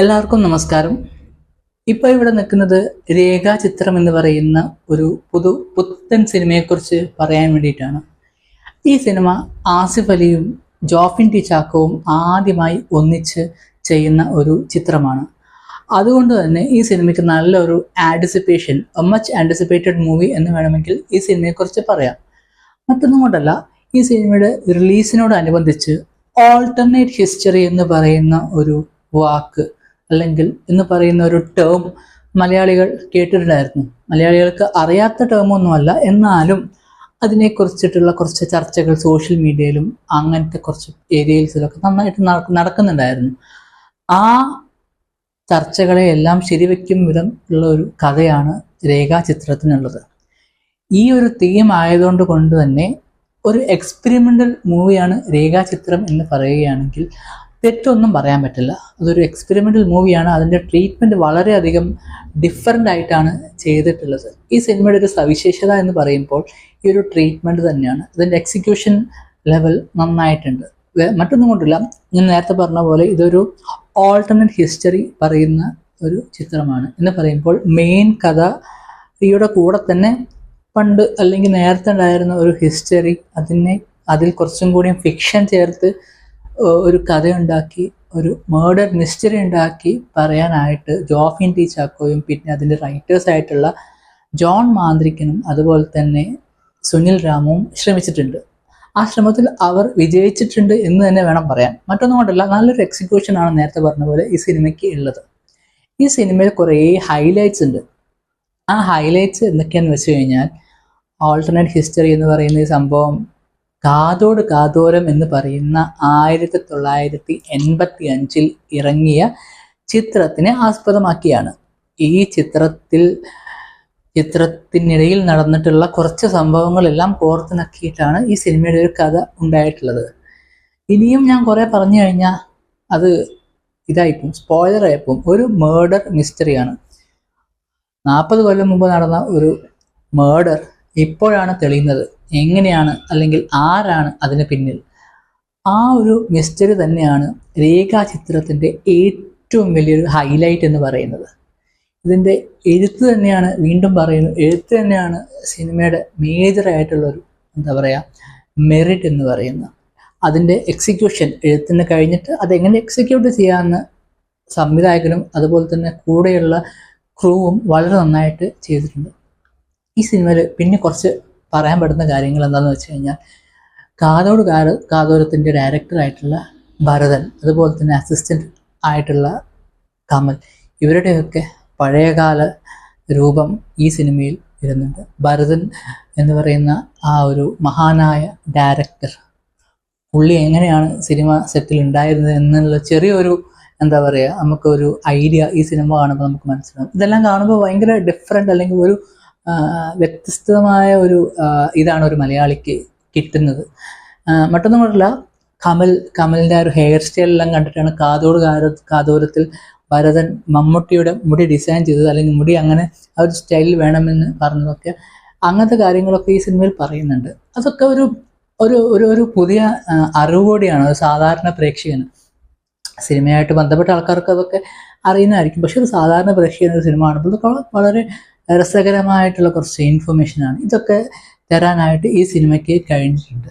എല്ലാവർക്കും നമസ്കാരം. ഇപ്പോൾ ഇവിടെ നിൽക്കുന്നത് രേഖാചിത്രം എന്ന് പറയുന്ന ഒരു പുത്തൻ സിനിമയെക്കുറിച്ച് പറയാൻ വേണ്ടിയിട്ടാണ്. ഈ സിനിമ ആസിഫ് അലിയും ജോഫിൻ ടി ചാക്കോവും ആദ്യമായി ഒന്നിച്ച് ചെയ്യുന്ന ഒരു ചിത്രമാണ്. അതുകൊണ്ട് തന്നെ ഈ സിനിമയ്ക്ക് നല്ലൊരു ആൻറ്റിസിപ്പേഷൻ, മച്ച് ആൻറ്റിസിപ്പേറ്റഡ് മൂവി എന്ന് വേണമെങ്കിൽ ഈ സിനിമയെക്കുറിച്ച് പറയാം. മറ്റൊന്നും കൊണ്ടല്ല, ഈ സിനിമയുടെ റിലീസിനോടനുബന്ധിച്ച് ഓൾട്ടർനേറ്റ് ഹിസ്റ്ററി എന്ന് പറയുന്ന ഒരു വാക്ക് അല്ലെങ്കിൽ എന്ന് പറയുന്ന ഒരു ടേം മലയാളികൾ കേട്ടിട്ടുണ്ടായിരുന്നു. മലയാളികൾക്ക് അറിയാത്ത ടേമൊന്നുമല്ല, എന്നാലും അതിനെക്കുറിച്ചിട്ടുള്ള കുറച്ച് ചർച്ചകൾ സോഷ്യൽ മീഡിയയിലും അങ്ങനത്തെ കുറച്ച് ഏരിയയിലൊക്കെ നന്നായിട്ട് നടക്കുന്നുണ്ടായിരുന്നു. ആ ചർച്ചകളെ എല്ലാം ശരിവെക്കും വിധം ഉള്ള ഒരു കഥയാണ് രേഖാചിത്രത്തിനുള്ളത്. ഈ ഒരു തീം ആയതുകൊണ്ട് കൊണ്ട് തന്നെ ഒരു എക്സ്പെരിമെൻ്റൽ മൂവിയാണ് രേഖാചിത്രം എന്ന് പറയുകയാണെങ്കിൽ തെറ്റൊന്നും പറയാൻ പറ്റില്ല. അതൊരു എക്സ്പെരിമെൻ്റൽ മൂവിയാണ്. അതിൻ്റെ ട്രീറ്റ്മെൻറ്റ് വളരെയധികം ഡിഫറെൻ്റ് ആയിട്ടാണ് ചെയ്തിട്ടുള്ളത്. ഈ സിനിമയുടെ ഒരു സവിശേഷത എന്ന് പറയുമ്പോൾ ഈ ഒരു ട്രീറ്റ്മെൻറ്റ് തന്നെയാണ്. അതിൻ്റെ എക്സിക്യൂഷൻ ലെവൽ നന്നായിട്ടുണ്ട്. മറ്റൊന്നും കൊണ്ടില്ല, ഞാൻ നേരത്തെ പറഞ്ഞ പോലെ ഇതൊരു ഓൾട്ടർനേറ്റ് ഹിസ്റ്ററി പറയുന്ന ഒരു ചിത്രമാണ് എന്ന് പറയുമ്പോൾ മെയിൻ കഥയുടെ കൂടെ തന്നെ പണ്ട് അല്ലെങ്കിൽ നേരത്തെ ഉണ്ടായിരുന്ന ഒരു ഹിസ്റ്ററി അതിൽ കുറച്ചും കൂടിയും ഫിക്ഷൻ ചേർത്ത് ഒരു കഥയുണ്ടാക്കി, ഒരു മേർഡർ മിസ്റ്ററി ഉണ്ടാക്കി പറയാനായിട്ട് ജോഫിൻ ടി ചാക്കോയും പിന്നെ അതിൻ്റെ റൈറ്റേഴ്സായിട്ടുള്ള ജോൺ മാന്ത്രിക്കനും അതുപോലെ തന്നെ സുനിൽ രാമുവും ശ്രമിച്ചിട്ടുണ്ട്. ആ ശ്രമത്തിൽ അവർ വിജയിച്ചിട്ടുണ്ട് എന്ന് തന്നെ വേണം പറയാൻ. മറ്റൊന്നും കൊണ്ടല്ല, നല്ലൊരു എക്സിക്യൂഷനാണ് നേരത്തെ പറഞ്ഞ പോലെ ഈ സിനിമയ്ക്ക് ഉള്ളത്. ഈ സിനിമയിൽ കുറേ ഹൈലൈറ്റ്സ് ഉണ്ട്. ആ ഹൈലൈറ്റ്സ് എന്തൊക്കെയാണെന്ന് വെച്ച് കഴിഞ്ഞാൽ, ഓൾട്ടർനേറ്റ് ഹിസ്റ്ററി എന്ന് പറയുന്ന ഈ സംഭവം കാതോട് കാതോരം എന്ന് പറയുന്ന 1985 ഇറങ്ങിയ ചിത്രത്തിനെ ആസ്പദമാക്കിയാണ്. ഈ ചിത്രത്തിനിടയിൽ നടന്നിട്ടുള്ള കുറച്ച് സംഭവങ്ങളെല്ലാം കോർത്തിണക്കിയിട്ടാണ് ഈ സിനിമയുടെ ഒരു കഥ ഉണ്ടായിട്ടുള്ളത്. ഇനിയും ഞാൻ കുറേ പറഞ്ഞു കഴിഞ്ഞാൽ അത് ഇതായിപ്പോവും, സ്പോയിലർ ആയിപ്പോവും. ഒരു മേർഡർ മിസ്റ്ററിയാണ്. 40 കൊല്ലം മുമ്പ് നടന്ന ഒരു മേർഡർ ഇപ്പോഴാണ് തെളിയുന്നത്. എങ്ങനെയാണ് അല്ലെങ്കിൽ ആരാണ് അതിന് പിന്നിൽ? ആ ഒരു മിസ്റ്ററി തന്നെയാണ് രേഖാചിത്രത്തിൻ്റെ ഏറ്റവും വലിയൊരു ഹൈലൈറ്റ് എന്ന് പറയുന്നത്. ഇതിൻ്റെ എഴുത്ത് തന്നെയാണ്, വീണ്ടും പറയുന്നു, എഴുത്ത് തന്നെയാണ് സിനിമയുടെ മേജറായിട്ടുള്ളൊരു മെറിറ്റ് എന്ന് പറയുന്നത്. അതിൻ്റെ എക്സിക്യൂഷൻ, എഴുത്തിന് കഴിഞ്ഞിട്ട് അതെങ്ങനെ എക്സിക്യൂട്ട് ചെയ്യാമെന്ന് സംവിധായകനും അതുപോലെ തന്നെ കൂടെയുള്ള ക്രൂവും വളരെ നന്നായിട്ട് ചെയ്തിട്ടുണ്ട്. ഈ സിനിമയിൽ പിന്നെ കുറച്ച് പറയാൻ പറ്റുന്ന കാര്യങ്ങൾ എന്താണെന്ന് വെച്ച് കഴിഞ്ഞാൽ, കാതോരത്തിൻ്റെ ഡയറക്ടറായിട്ടുള്ള ഭരതൻ, അതുപോലെ തന്നെ അസിസ്റ്റൻ്റ് ആയിട്ടുള്ള കമൽ, ഇവരുടെയൊക്കെ പഴയകാല രൂപം ഈ സിനിമയിൽ വരുന്നുണ്ട്. ഭരതൻ എന്ന് പറയുന്ന ആ ഒരു മഹാനായ ഡയറക്ടർ, പുള്ളി എങ്ങനെയാണ് സിനിമ സെറ്റിൽ ഉണ്ടായിരുന്നത് എന്നുള്ള ചെറിയൊരു നമുക്കൊരു ഐഡിയ ഈ സിനിമ കാണുമ്പോൾ നമുക്ക് മനസ്സിലാവും. ഇതെല്ലാം കാണുമ്പോൾ ഭയങ്കര ഡിഫറെൻ്റ് അല്ലെങ്കിൽ ഒരു വ്യത്യസ്തമായ ഒരു ഇതാണ് ഒരു മലയാളിക്ക് കിട്ടുന്നത്. മറ്റൊന്നും കൊണ്ടല്ല, കമലിൻ്റെ ആ ഒരു ഹെയർ സ്റ്റൈലെല്ലാം കണ്ടിട്ടാണ് കാതോരത്തിൽ ഭരതൻ മമ്മൂട്ടിയുടെ മുടി ഡിസൈൻ ചെയ്തത്, അല്ലെങ്കിൽ മുടി അങ്ങനെ ആ ഒരു സ്റ്റൈലിൽ വേണമെന്ന് പറഞ്ഞതൊക്കെ. അങ്ങനത്തെ കാര്യങ്ങളൊക്കെ ഈ സിനിമയിൽ പറയുന്നുണ്ട്. അതൊക്കെ ഒരു ഒരു ഒരു പുതിയ അറിവ് കൂടിയാണ് ഒരു സാധാരണ പ്രേക്ഷകന്. സിനിമയായിട്ട് ബന്ധപ്പെട്ട ആൾക്കാർക്ക് അതൊക്കെ അറിയുന്നതായിരിക്കും. പക്ഷെ ഒരു സാധാരണ പ്രേക്ഷകന് ഒരു സിനിമ കാണുമ്പോൾ ഇതൊക്കെ വളരെ രസകരമായിട്ടുള്ള കുറച്ച് ഇൻഫർമേഷനാണ്. ഇതൊക്കെ തരാനായിട്ട് ഈ സിനിമയ്ക്ക് കഴിഞ്ഞിട്ടുണ്ട്.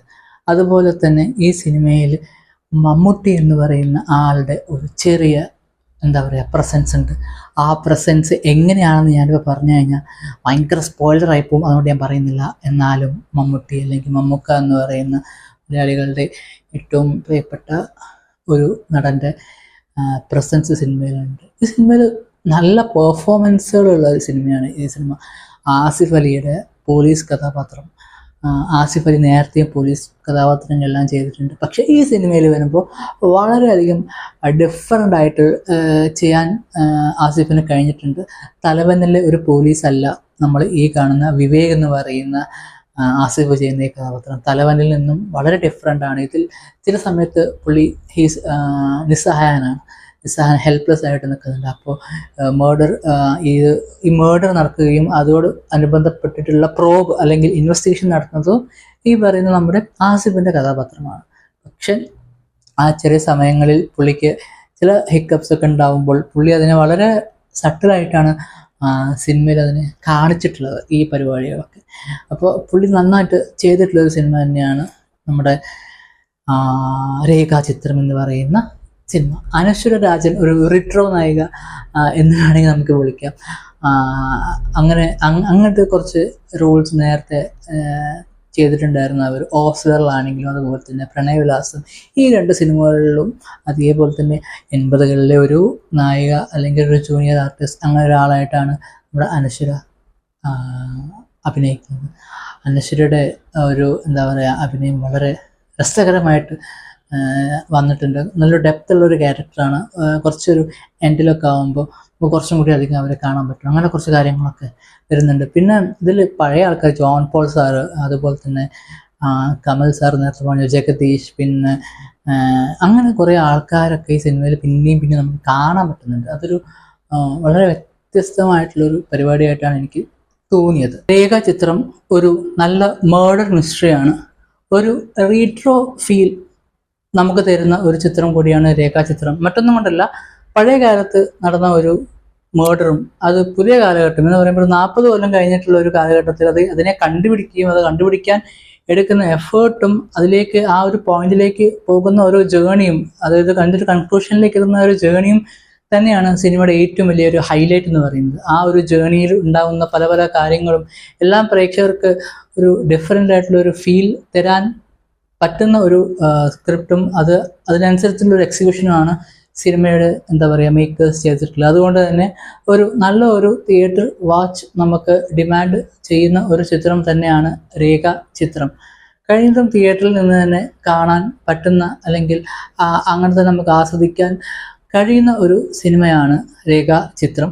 അതുപോലെ തന്നെ ഈ സിനിമയിൽ മമ്മൂട്ടി എന്ന് പറയുന്ന ആളുടെ ഒരു ചെറിയ പ്രസൻസ് ഉണ്ട്. ആ പ്രസൻസ് എങ്ങനെയാണെന്ന് ഞാനിപ്പോൾ പറഞ്ഞു കഴിഞ്ഞാൽ ഭയങ്കര സ്പോയിലറായി പോകും. അതുകൊണ്ട് ഞാൻ പറയുന്നില്ല. എന്നാലും മമ്മൂട്ടി അല്ലെങ്കിൽ മമ്മൂക്ക എന്ന് പറയുന്ന മലയാളികളുടെ ഏറ്റവും പ്രിയപ്പെട്ട ഒരു നടൻ്റെ പ്രസൻസ് സിനിമയിലുണ്ട്. ഈ സിനിമയിൽ നല്ല പെർഫോമൻസുകളുള്ള ഒരു സിനിമയാണ് ഈ സിനിമ. ആസിഫ് അലിയുടെ പോലീസ് കഥാപാത്രം, ആസിഫ് അലി നേരത്തെയും പോലീസ് കഥാപാത്രങ്ങളെല്ലാം ചെയ്തിട്ടുണ്ട്. പക്ഷേ ഈ സിനിമയിൽ വരുമ്പോൾ വളരെയധികം ഡിഫറൻ്റ് ആയിട്ട് ചെയ്യാൻ ആസിഫിന് കഴിഞ്ഞിട്ടുണ്ട്. തലവനിലെ ഒരു പോലീസല്ല നമ്മൾ ഈ കാണുന്ന വിവേക് എന്ന് പറയുന്ന ആസിഫ് ചെയ്യുന്ന ഈ കഥാപാത്രം. തലവനിൽ നിന്നും വളരെ ഡിഫറെൻ്റ് ആണ്. ഇതിൽ ചില സമയത്ത് പുള്ളി നിസ്സഹായനാണ്, ഹെൽപ്ലെസ് ആയിട്ട് നിൽക്കുന്നുണ്ട്. അപ്പോൾ ഈ മേർഡർ നടക്കുകയും അതോട് അനുബന്ധപ്പെട്ടിട്ടുള്ള പ്രോബ് അല്ലെങ്കിൽ ഇൻവെസ്റ്റിഗേഷൻ നടത്തുന്നതും ഈ പറയുന്ന നമ്മുടെ ആസിഫിൻ്റെ കഥാപാത്രമാണ്. പക്ഷെ ആ ചെറിയ സമയങ്ങളിൽ പുള്ളിക്ക് ചില ഹിക്കപ്സ് ഒക്കെ ഉണ്ടാകുമ്പോൾ പുള്ളി അതിനെ വളരെ സട്ടിലായിട്ടാണ് സിനിമയിൽ അതിനെ കാണിച്ചിട്ടുള്ളത്, ഈ പരിപാടികളൊക്കെ. അപ്പോൾ പുള്ളി നന്നായിട്ട് ചെയ്തിട്ടുള്ളൊരു സിനിമ തന്നെയാണ് നമ്മുടെ രേഖാചിത്രം എന്ന് പറയുന്ന സിനിമ. അനശ്വര രാജൻ ഒരു റിട്രോ നായിക എന്ന് വേണമെങ്കിൽ നമുക്ക് വിളിക്കാം. അങ്ങനത്തെ കുറച്ച് റോൾസ് നേരത്തെ ചെയ്തിട്ടുണ്ടായിരുന്നു അവർ. ഓസ്ലറിലാണെങ്കിലും അതുപോലെ തന്നെ പ്രണയവിലാസം, ഈ 2 സിനിമകളിലും അതേപോലെ തന്നെ 80കളിലെ ഒരു നായിക അല്ലെങ്കിൽ ഒരു ജൂനിയർ ആർട്ടിസ്റ്റ് അങ്ങനെ ഒരാളായിട്ടാണ് നമ്മുടെ അനശ്വര അഭിനയിക്കുന്നത്. അനശ്വരയുടെ ഒരു എന്താ പറയുക അഭിനയം വളരെ രസകരമായിട്ട് വന്നിട്ടുണ്ട്. നല്ലൊരു ഡെപ്തുള്ളൊരു ക്യാരക്ടറാണ്. കുറച്ചൊരു എൻഡിലൊക്കെ ആകുമ്പോൾ കുറച്ചും കൂടി അധികം അവരെ കാണാൻ പറ്റും. അങ്ങനെ കുറച്ച് കാര്യങ്ങളൊക്കെ വരുന്നുണ്ട്. പിന്നെ ഇതിൽ പഴയ ആൾക്കാർ ജോൺ പോൾ സാറ്, അതുപോലെ തന്നെ കമൽ സാർ, നേരത്തെ പറഞ്ഞ ജഗദീഷ്, പിന്നെ അങ്ങനെ കുറേ ആൾക്കാരൊക്കെ ഈ സിനിമയിൽ പിന്നെയും നമുക്ക് കാണാൻ പറ്റുന്നുണ്ട്. അതൊരു വളരെ വ്യത്യസ്തമായിട്ടുള്ളൊരു പരിപാടിയായിട്ടാണ് എനിക്ക് തോന്നിയത്. രേഖാചിത്രം ഒരു നല്ല മേർഡർ മിസ്റ്ററിയാണ്. ഒരു റീട്രോ ഫീൽ നമുക്ക് തരുന്ന ഒരു ചിത്രം കൂടിയാണ് രേഖാചിത്രം. മറ്റൊന്നും കൊണ്ടല്ല, പഴയ കാലത്ത് നടന്ന ഒരു മേർഡറും അത് പുതിയ കാലഘട്ടം എന്ന് പറയുമ്പോൾ 40 കൊല്ലം കഴിഞ്ഞിട്ടുള്ള ഒരു കാലഘട്ടത്തിൽ അതിനെ കണ്ടുപിടിക്കുകയും അത് കണ്ടുപിടിക്കാൻ എടുക്കുന്ന എഫേർട്ടും അതിലേക്ക് ആ ഒരു പോയിന്റിലേക്ക് പോകുന്ന ഓരോ ജേണിയും, അതായത് കണ്ടൊരു കൺക്ലൂഷനിലേക്ക് എത്തുന്ന ഒരു ജേണിയും തന്നെയാണ് സിനിമയുടെ ഏറ്റവും വലിയൊരു ഹൈലൈറ്റ് എന്ന് പറയുന്നത്. ആ ഒരു ജേണിയിൽ ഉണ്ടാകുന്ന പല പല കാര്യങ്ങളും എല്ലാം പ്രേക്ഷകർക്ക് ഒരു ഡിഫറെൻ്റ് ആയിട്ടുള്ള ഒരു ഫീൽ തരാൻ പറ്റുന്ന ഒരു സ്ക്രിപ്റ്റും അതിനനുസരിച്ചുള്ള ഒരു എക്സിക്യൂഷനുമാണ് സിനിമയുടെ എന്താ പറയുക മേക്കേഴ്സ് ചെയ്തിട്ടുള്ളത്. അതുകൊണ്ട് തന്നെ നല്ല ഒരു തിയേറ്റർ വാച്ച് നമുക്ക് ഡിമാൻഡ് ചെയ്യുന്ന ഒരു ചിത്രം തന്നെയാണ് രേഖാചിത്രം. കഴിയുന്നതും തിയേറ്ററിൽ നിന്ന് തന്നെ കാണാൻ പറ്റുന്ന അല്ലെങ്കിൽ അങ്ങനെ തന്നെ നമുക്ക് ആസ്വദിക്കാൻ കഴിയുന്ന ഒരു സിനിമയാണ് രേഖാചിത്രം.